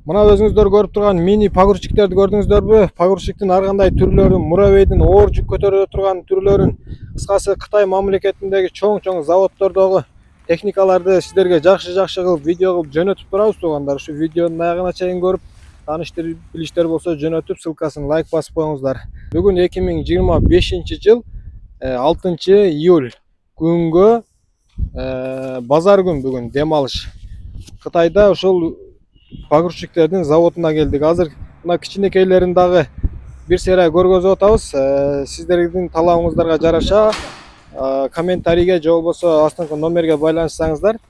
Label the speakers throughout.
Speaker 1: Мына өзүңүздөр көрүп турган мини погрузчиктерди көрдүңүздөрбү? Погрузчиктин ар кандай түрлөрүн, муравейдин оор жүк көтөрө турган түрлөрүн, кыскасы Кытай мамлекетиндеги чоң заводдордогу техникаларды сиздерге жакшы кылып видео кылып жөнөтүп турабыз туугандар. Ушу видеонун аягына чейин көрүп, тааныштырып билиштер болсо жөнөтүп, ссылкасын лайк басып коюңуздар. Бүгүн 2025-жыл 6-июль күнгө базар күн бүгүн дем алыш. Кытайда ушул погрузчиктердин заводуна келдик. Азыр мына кичинекейлерин дагы бир серия көргөзүп атабыз. Сиздердин талабыңыздарга жараша комментарийге же болбосо астыңкы номерге байланышсаңыздар.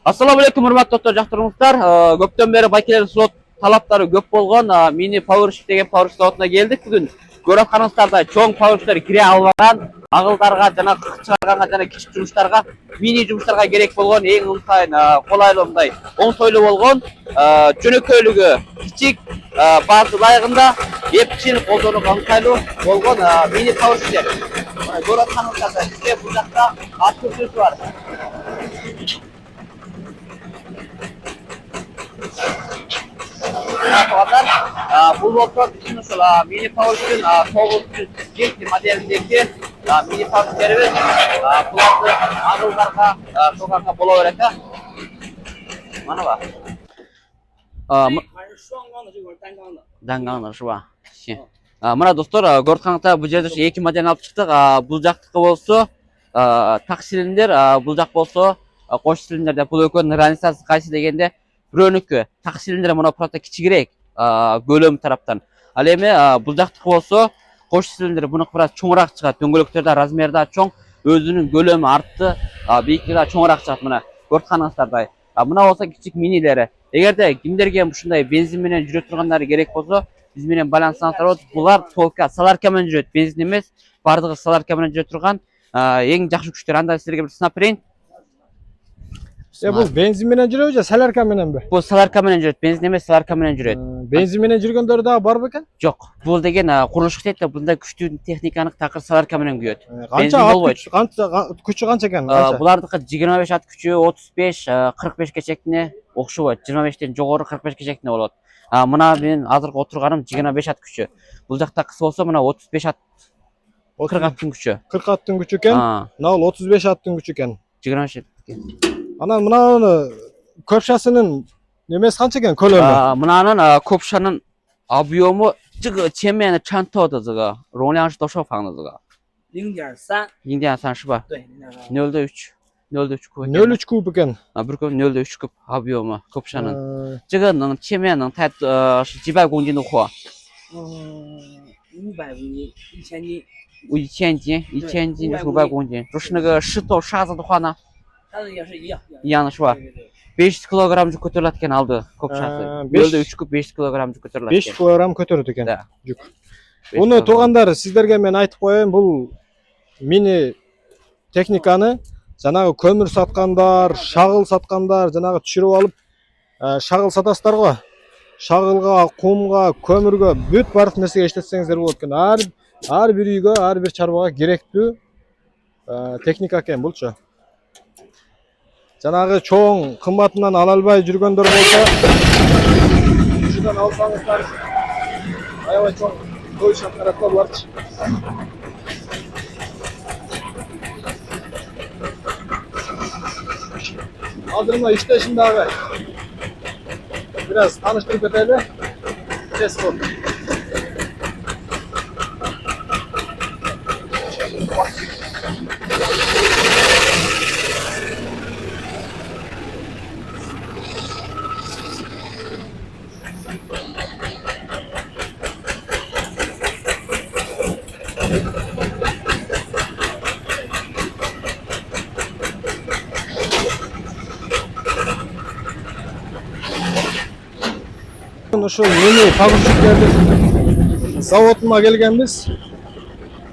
Speaker 2: Ассаламу алейкум, урматтуу достор, жактырыңыздар. Көптөн бери байкелер слот талаптары көп болгон мини погрузчик деген погрузчик заводуна келдик. Бүгүн көрүп каныңыздарда чоң погрузчиктер кире албаган, агылдарга жана кык чыгарганга жана кичик жумуштарга, мини жумуштарга керек болгон эң ыңгай, колайлуу, мындай оңтойлуу болгон, жөнөкөйлүгү кичик, баасы ылайыгында, эпчил, колдонууга ыңгайлуу болгон мини погрузчиктер. Көрүп каныңыздарда бизде бул жакта ат күрсүсү бар. Бұл болса біздің ушул мини погрузчиктин 907 моделіндегі мини погрузчиктерибиз буларды агылдарга сокганга боло берет. Мана ба. Даңгаңда шуба. Мына достор, көрүп каныңыздар, бул жерде 2 моделин алып чыктык. Бул жактыкы болсо так цилиндр, бул жак болсо кош цилиндрде. Бул экөөнүн разницасы кайсы дегенде, бирөөнүкү так цилиндр мына просто кичигирээк көлөмү тараптан. Ал эми бул жактыкы болсо кош цилиндр мунуку бираз чоңураак чыгат. Дөңгөлөктөр да размери да чоң, өзүнүн көлөмү артты, бийиктиги да чоңураак чыгат. Мына көрүп каныңыздардай. Мына болсо кичик минилери. Эгерде кимдерге ушундай бензин менен жүрө тургандары керек болсо, биз менен байланышсаңыздар, булар толка саларка менен жүрөт, бензин эмес, бардыгы саларка менен жүрө турган эң жакшы күчтөр. Анда силерге бир сынап берейин.
Speaker 1: Бул бензин менен жүрөбү же солярка мененби?
Speaker 2: Бул солярка менен жүрөт, бензин эмес, солярка менен жүрөт.
Speaker 1: Бензин менен жүргөндөр дагы барбы экен?
Speaker 2: Жок, бул деген курулуш иштейт да, мындай күчтүү техниканы такыр солярка менен күйөт.
Speaker 1: Канча күчү канча экен?
Speaker 2: Булардыкы 25 ат күчү, 35, 45 чектине окшобойт. 25тен жогору 45 чектине болот. Мына мен азыр отурганым 25 ат күчү. Бул жактакысы болсо мына 35 ат, 40 аттын күчү.
Speaker 1: 40 аттын күчү экен. Мына 35 аттын күчү экен.
Speaker 2: 25 экен.
Speaker 1: Анан мынанын көпшасынын немеси канча экен, көлөмү?
Speaker 2: Мынанын көпшанын объему 前面的穿透的这个容量是多少方的这个
Speaker 3: 0.3
Speaker 2: 0.3是吧？
Speaker 3: 对
Speaker 2: 0.3 0.3 куб.
Speaker 1: 0.3 куб экен.
Speaker 2: Bir kub 0.3 куб объема көпшанын. 这个能前面能抬是几百公斤的货
Speaker 3: ？500公斤，1000斤。
Speaker 2: 1000斤，1000斤就是500公斤。就是那个石头沙子的话呢？
Speaker 3: 沙子也是一样。
Speaker 2: 一样的是吧？500 килограмм жүк көтөрүлөт экен алды көпшасы. 0.3 куб 500 килограмм жүк көтөрүлөт экен.
Speaker 1: 500 килограмм көтөрөт экен жүк. Буну туугандар, сиздерге мен айтып коеюн, бул мини техниканы жанагы көмүр саткандар, шагыл саткандар, жанагы түшүрүп алып, шагыл сатасыздар го. Шагылга, кумга, көмүргө бүт бардык нерсеге иштетсеңиздер болот экен. Ар бир үйгө, ар бир чарбага керектүү техника экен булчу. Жанагы чоң кымбатынан ала албай жүргөндөр болсо, ушудан алсаңыздар, аябай чоң той шартаратта барчы. Азыр мына иштешин дагы biraz tanıştırıp кетели. Test kod. ушул мини погрузчиктердин заводуна келгенбиз.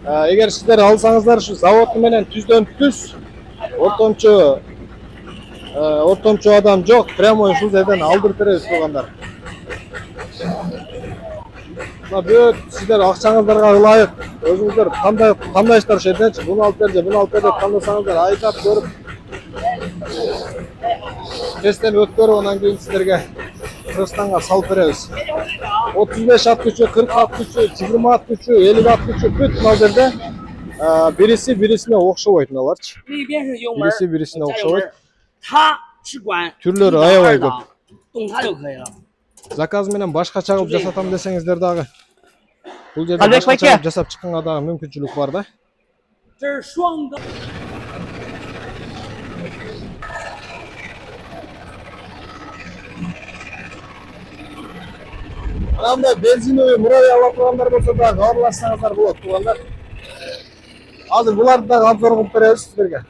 Speaker 1: Эгер сиздер алсаңыздар ушу заводу менен түздөн түз ортомчу адам жок, прямой ушул жерден алдырып беребиз туугандар. Мына бүт сиздер акчаңыздарга ылайык өзүңүздөр тандайсыздар ошол жерденчи, буну алып бер же буну алып бер деп тандасаңыздар айкап көрүп тесттен өткөрүп анан кийин сиздерге Кыргызстанга салып беребиз. 35 at күчү, 40 at күчү, 20 at күчү, 50 at күчү бүт мына жерде бириси бирисине окшобойт мыналарчы.
Speaker 3: 那边是油门，
Speaker 1: Birisi birisine
Speaker 3: 加油
Speaker 1: okşamak.
Speaker 3: 门，它只管
Speaker 1: Türleri
Speaker 3: 1档
Speaker 1: аябай
Speaker 3: 2档动它就可以了。
Speaker 1: Заказ менен башкача кылып жасатам десеңиздер дагы бул жерде
Speaker 2: Алек
Speaker 1: башкача
Speaker 2: байке.
Speaker 1: кылып жасап чыкканга дагы мүмкүнчүлүк бар да.
Speaker 3: 这是双缸。
Speaker 1: Мындай бензиновый муравей ала тургандар болсо дагы хабарлашсаңыздар болот туугандар. Азыр буларды дагы обзор кылып беребиз сиздерге.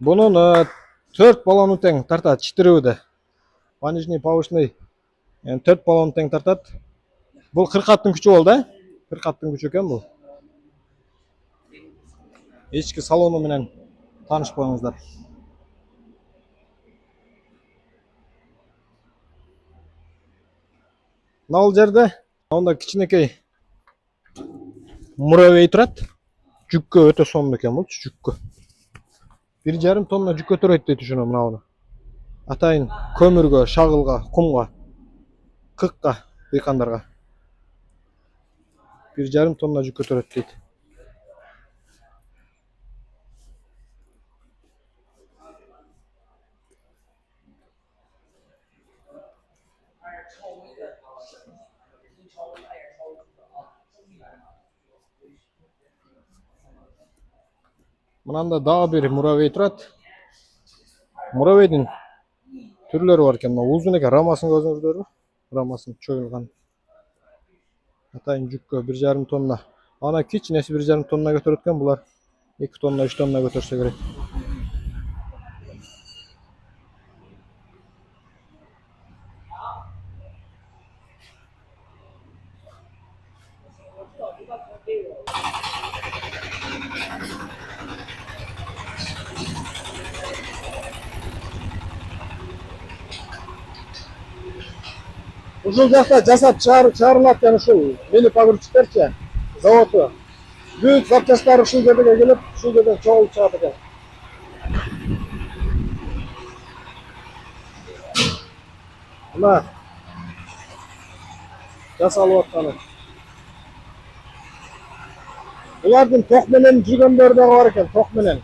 Speaker 1: Bunun 4 balonu тең тартат, 4 de. Понижний, повышенный. Yani 4 balonu тең тартат. Бұл 40 аттың күчі болды, 40 аттың күчі екен бұл. Ешкі салону менен таныш болыңыздар. Мына жерде онда кичинекей муравей турат. Жүккө өтө сонун экен бул, жүккө. 1,5 тонна жүк көтөрөйт дейт ушуну мынауну. Атайын көмүргө, шагылга, кумга, кыкка, дыйкандарга. 1,5 тонна жүк көтөрөт дейт. Мынанда дагы бир муравей турат. Муравейдин түрлөрү бар экен. Узун экен, рамасын көрсөңүздөрбү? Рамасын чоюлган. Атайын жүккө 1,5 тонна. Ана кичинеси 1,5 тонна көтөрөт экен, булар 2 тонна, 3 тонна көтөрсө керек. Ушул жакта жасап чыгарылат экен ушул мини погрузчиктерчи заводу. Бүт запчасттар ушул жерге келип, ушул жерден чогулуп чыгат экен. Мына жасалып атканы. Булардын ток менен жүргөндөрү да бар экен, ток менен.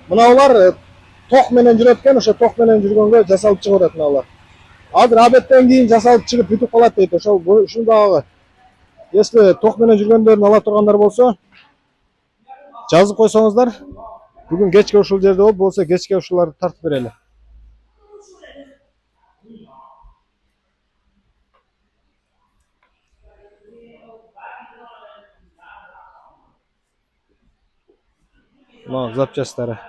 Speaker 1: Мына улар ток менен жүрөт экен, ошо ток менен жүргөнгө жасалып чыгып атат мына улар. Азыр абеттен кийин жасалып чыгып бүтүп калат дейт. Ошол ушул дагы если ток менен жүргөндөрүн ала тургандар болсо, жазып койсоңуздар. Бүгүн кечке ушул жерде болуп, болсо кечке ушуларды тартып берели. Мына запчастары.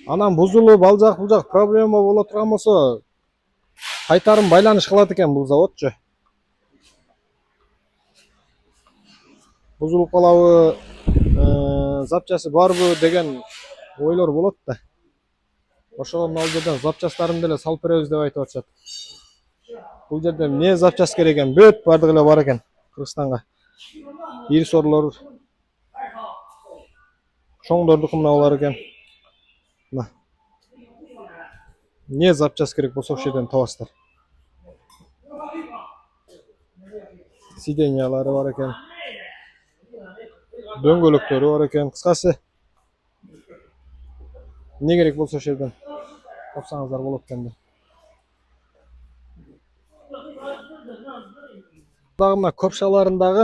Speaker 1: Анан бузулуп ал жак проблема боло турган болсо кайтарым байланыш кылат экен бул заводчу. Бузулуп калабы, запчасы барбы деген ойлор болот да. Ошого ал жерден запчастарын деле салып беребиз деп айтып атышат. Бул жерде эмне запчас керек экен? Бүт бардыгы эле бар экен Кыргызстанга. Ири сорлор, чоңдордуку мына бар экен. Мына. Не запчас керек болсо ошол жерден табасыздар. Сиденьялары бар экен. Дөңгөлөктөрү бар экен. Кыскасы эмне керек болсо ошол жерден тапсаңыздар болот экен. Дагы мына көпшаларындагы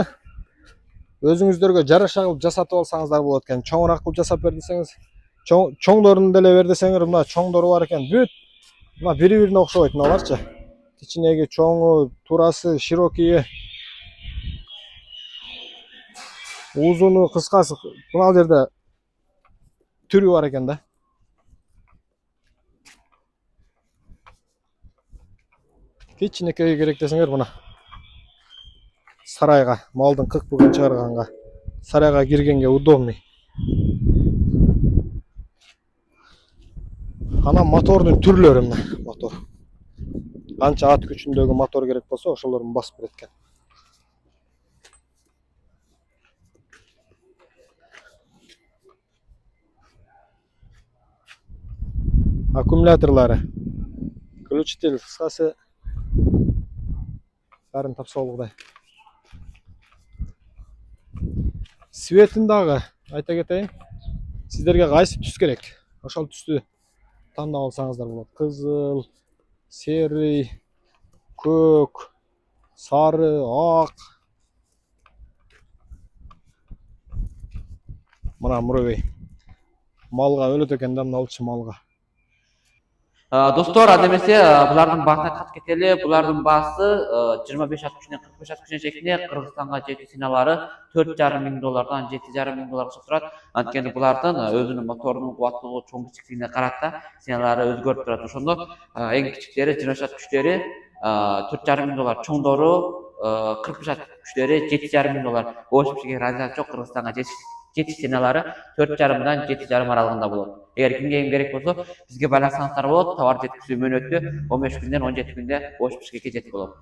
Speaker 1: өзүңүздөргө жараша кылып жасатып алсаңыздар болот экен. Чоңураак кылып жасап бер десеңиз, чоңдорун деле бер десеңер, мына чоңдору бар экен. Бүт мына бири-бирине окшобойт мыналарчы. Кичинеги, чоңу, турасы, широкийи, узуну, кыскасы мына жерде түрү бар экен да. Кичинекей керек десеңер, мына сарайга, малдын кык-быгын чыгарганга, сарайга киргенге удобный. Анан мотордун түрлөрү мына мотор. Канча ат күчүндөгү мотор керек болсо, ошолорун басып берет экен. Аккумуляторлары, ключитель, кыскасы барын тапса болгудай. Светин дагы айта кетейин. Сиздерге кайсы түс керек? Ошол түстү тандап алсаңыздар болот. Кызыл, серый, көк, сары, ак. Мына муравей. Малга өлөт экен да, мына алчы малга.
Speaker 2: Достор, ада эмесе булардын баасына катып кетели. Булардын баасы 25-60 45-60 шекинде Кыргызстанга жетүү сыйналары $4,500 $7,500 чыгып турат. Анткени булардын өзүнүн моторунун кубаттуулугу чоң кичиктигине карап да сыйналары өзгөрүп турат. Ошондо эң кичиктери 25 күчтери $4,500, чоңдору 45 күчтери $7,500. Ошондой разница жок. Кыргызстанга жетиш сыйналары 4,5 7,5 аралыгында болот. Эгер кимге ким керек болсо бизге байлансаңыздар болот. Товар жеткизүү мөөнөтү 15 күндөн 17 күндө Ош Бишкекке жетип болот.